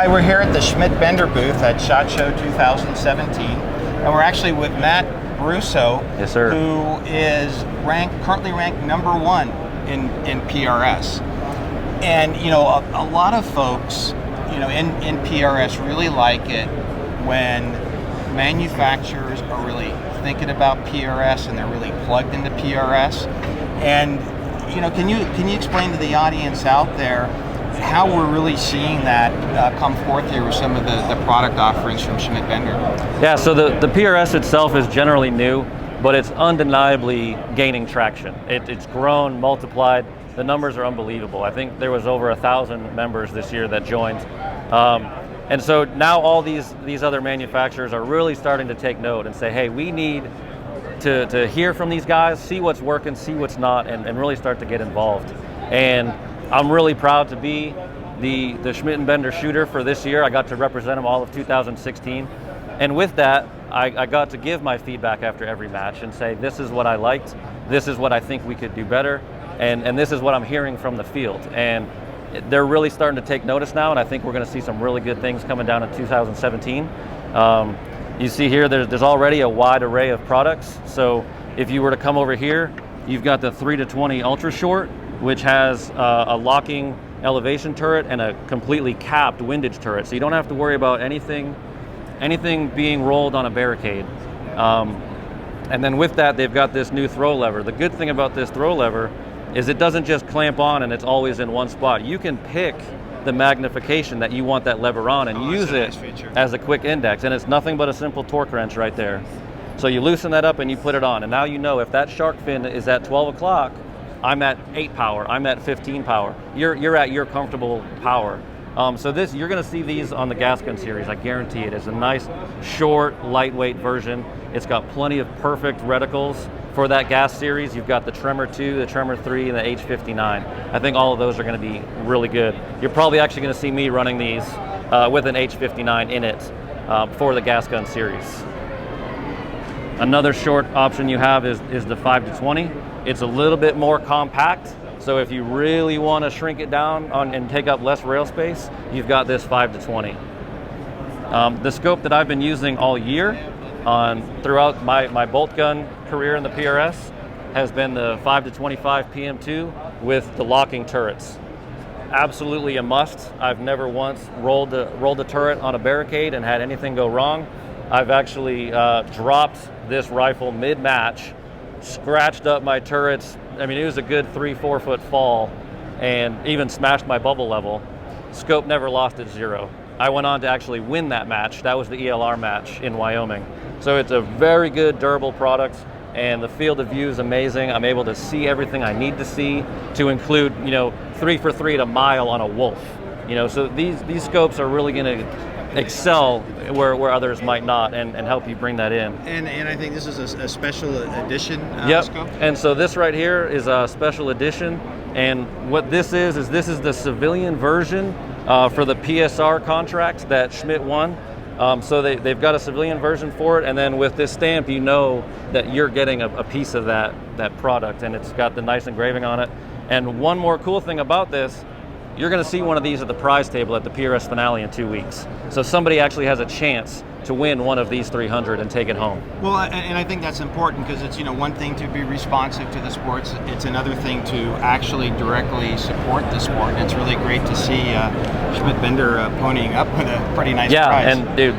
Hi, we're here at the Schmidt Bender booth at SHOT Show 2017, and we're actually with Matt Russo, yes, sir, who is currently ranked #1 in PRS. And you know, a lot of folks, you know, in PRS really like it when manufacturers are really thinking about PRS and they're really plugged into PRS. And you know, can you explain to the audience out there how we're really seeing that come forth here with some of the product offerings from Schmidt Bender? Yeah, so the PRS itself is generally new, but it's undeniably gaining traction. It's grown, multiplied. The numbers are unbelievable. I think there was over 1,000 members this year that joined. And so now all these other manufacturers are really starting to take note and say, hey, we need to hear from these guys, see what's working, see what's not, and really start to get involved. And I'm really proud to be the Schmidt & Bender shooter for this year. I got to represent them all of 2016. And with that, I got to give my feedback after every match and say, this is what I liked, this is what I think we could do better, and this is what I'm hearing from the field. And they're really starting to take notice now, and I think we're going to see some really good things coming down in 2017. You see here, there's already a wide array of products. So if you were to come over here, you've got the 3-20 Ultra Short, which has a locking elevation turret and a completely capped windage turret. So you don't have to worry about anything being rolled on a barricade. And then with that, they've got this new throw lever. The good thing about this throw lever is it doesn't just clamp on and it's always in one spot. You can pick the magnification that you want that lever on and use it as a quick index. And it's nothing but a simple torque wrench right there. So you loosen that up and you put it on. And now you know if that shark fin is at 12 o'clock, I'm at 8 power, I'm at 15 power. You're at your comfortable power. So this, you're gonna see these on the gas gun series, I guarantee it. It's a nice, short, lightweight version. It's got plenty of perfect reticles for that gas series. You've got the Tremor 2, the Tremor 3, and the H59. I think all of those are gonna be really good. You're probably actually gonna see me running these with an H59 in it for the gas gun series. Another short option you have is the 5-20. It's a little bit more compact. So if you really want to shrink it down and take up less rail space, you've got this 5-20. The scope that I've been using all year throughout my bolt gun career in the PRS has been the 5-25 PM2 with the locking turrets. Absolutely a must. I've never once rolled a turret on a barricade and had anything go wrong. I've actually dropped this rifle mid-match, scratched up my turrets. I mean, it was a good 3-4 foot fall and even smashed my bubble level. Scope never lost its 0. I went on to actually win that match. That was the ELR match in Wyoming. So it's a very good, durable product, and the field of view is amazing. I'm able to see everything I need to see, to include, you know, 3 for 3 at a mile on a wolf. You know, so these scopes are really gonna excel where others might not, and help you bring that in. And I think this is a special edition yep. scope. And so this right here is a special edition, and what this is the civilian version for the PSR contract that Schmidt won. So they've got a civilian version for it, and then with this stamp you know that you're getting a piece of that product, and it's got the nice engraving on it. And one more cool thing about this, you're going to see one of these at the prize table at the PRS finale in 2 weeks. So somebody actually has a chance to win one of these 300 and take it home. Well, and I think that's important because it's, you know, one thing to be responsive to the sports, it's another thing to actually directly support the sport. And it's really great to see Schmidt Bender ponying up with a pretty nice prize. Yeah, and dude,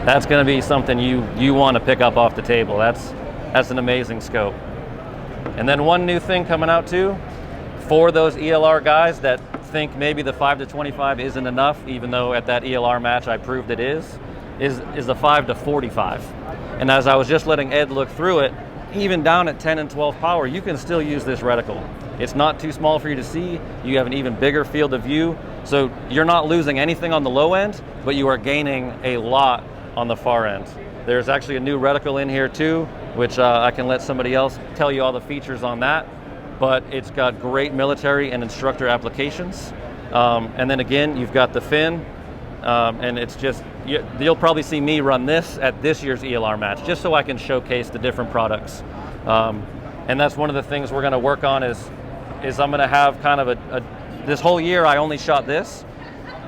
that's going to be something you want to pick up off the table. That's an amazing scope. And then one new thing coming out too, for those ELR guys that think maybe the 5-25 isn't enough, even though at that ELR match I proved it is the 5-45. And as I was just letting Ed look through it, even down at 10 and 12 power, you can still use this reticle. It's not too small for you to see. You have an even bigger field of view. So you're not losing anything on the low end, but you are gaining a lot on the far end. There's actually a new reticle in here too, which I can let somebody else tell you all the features on that. But it's got great military and instructor applications. And then again, you've got the fin, and it's just, you'll probably see me run this at this year's ELR match, just so I can showcase the different products. And that's one of the things we're gonna work on is I'm gonna have kind of this whole year I only shot this,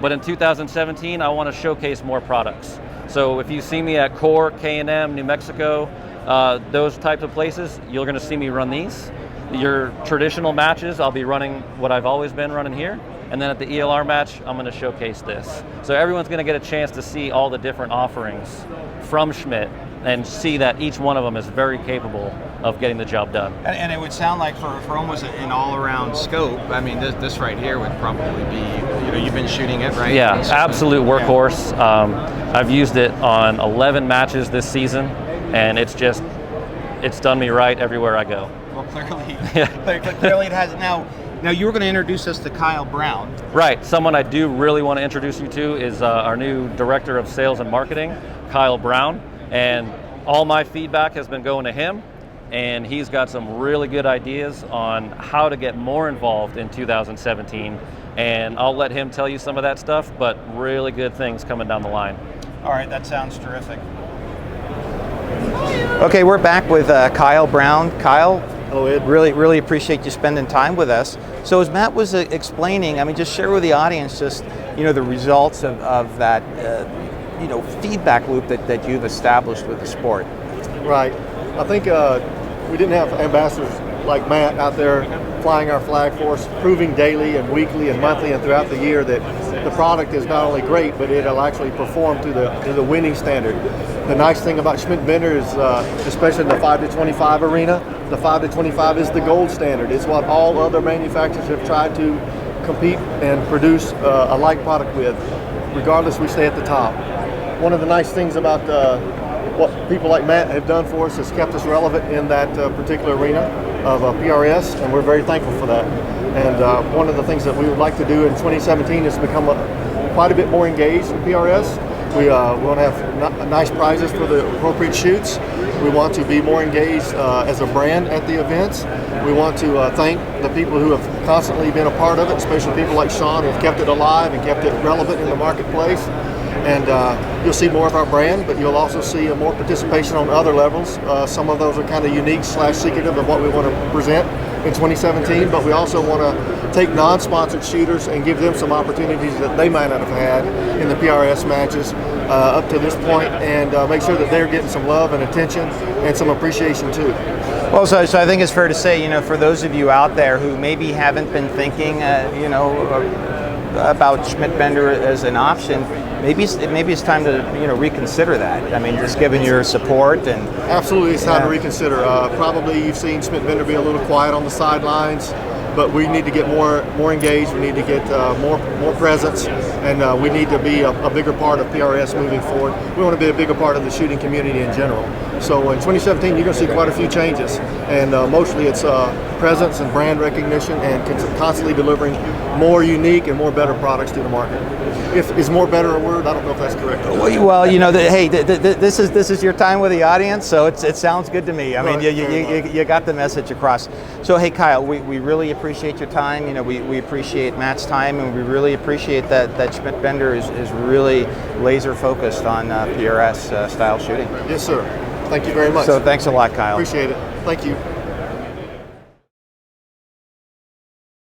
But in 2017, I want to showcase more products. So if you see me at Core, K&M, New Mexico, those types of places, you're going to see me run these. Your traditional matches, I'll be running what I've always been running here. And then at the ELR match, I'm going to showcase this. So everyone's going to get a chance to see all the different offerings from Schmidt and see that each one of them is very capable of getting the job done. And it would sound like for almost an all-around scope, I mean, this right here would probably be, you've been shooting it, right? Yeah, absolute workhorse. Yeah. I've used it on 11 matches this season, and it's done me right everywhere I go. Well, clearly it has. Now you were going to introduce us to Kyle Brown. Right. Someone I do really want to introduce you to is our new Director of Sales and Marketing, Kyle Brown. And all my feedback has been going to him, and he's got some really good ideas on how to get more involved in 2017. And I'll let him tell you some of that stuff, but really good things coming down the line. All right, that sounds terrific. Okay, we're back with Kyle Brown. Kyle, hello, Ed. Really appreciate you spending time with us. So as Matt was explaining, I mean, just share with the audience just the results of that feedback loop that you've established with the sport. Right. I think we didn't have ambassadors like Matt out there flying our flag for us, proving daily and weekly and monthly and throughout the year that the product is not only great, but it'll actually perform to the winning standard. The nice thing about Schmidt Bender is, especially in the 5 to 25 arena, the 5 to 25 is the gold standard. It's what all other manufacturers have tried to compete and produce a like product with. Regardless, we stay at the top. One of the nice things about what people like Matt have done for us has kept us relevant in that particular arena of PRS, and we're very thankful for that. And one of the things that we would like to do in 2017 is become quite a bit more engaged in PRS. We want to have nice prizes for the appropriate shoots. We want to be more engaged as a brand at the events. We want to thank the people who have constantly been a part of it, especially people like Sean who have kept it alive and kept it relevant in the marketplace. And you'll see more of our brand, but you'll also see more participation on other levels. Some of those are kind of unique / secretive of what we want to present in 2017, but we also want to take non-sponsored shooters and give them some opportunities that they might not have had in the PRS matches up to this point, and make sure that they're getting some love and attention and some appreciation too. Well, so I think it's fair to say, for those of you out there who maybe haven't been thinking, about Schmidt Bender as an option, maybe it's time to reconsider that. I mean, just given your support and absolutely, it's time to reconsider. Probably you've seen Schmidt Bender be a little quiet on the sidelines, but we need to get more engaged. We need to get more presence, and we need to be a bigger part of PRS moving forward. We want to be a bigger part of the shooting community in general. So in 2017, you're going to see quite a few changes, and mostly it's presence and brand recognition, and constantly delivering more unique and more better products to the market. Is more better a word? I don't know if that's correct. Well, hey, this is your time with the audience, so it sounds good to me. I mean, you got the message across. So hey, Kyle, we really appreciate your time. We appreciate Matt's time, and we really appreciate that Schmidt Bender is really laser focused on PRS style shooting. Yes, sir. Thank you very much. So thanks a lot, Kyle. Appreciate it. Thank you.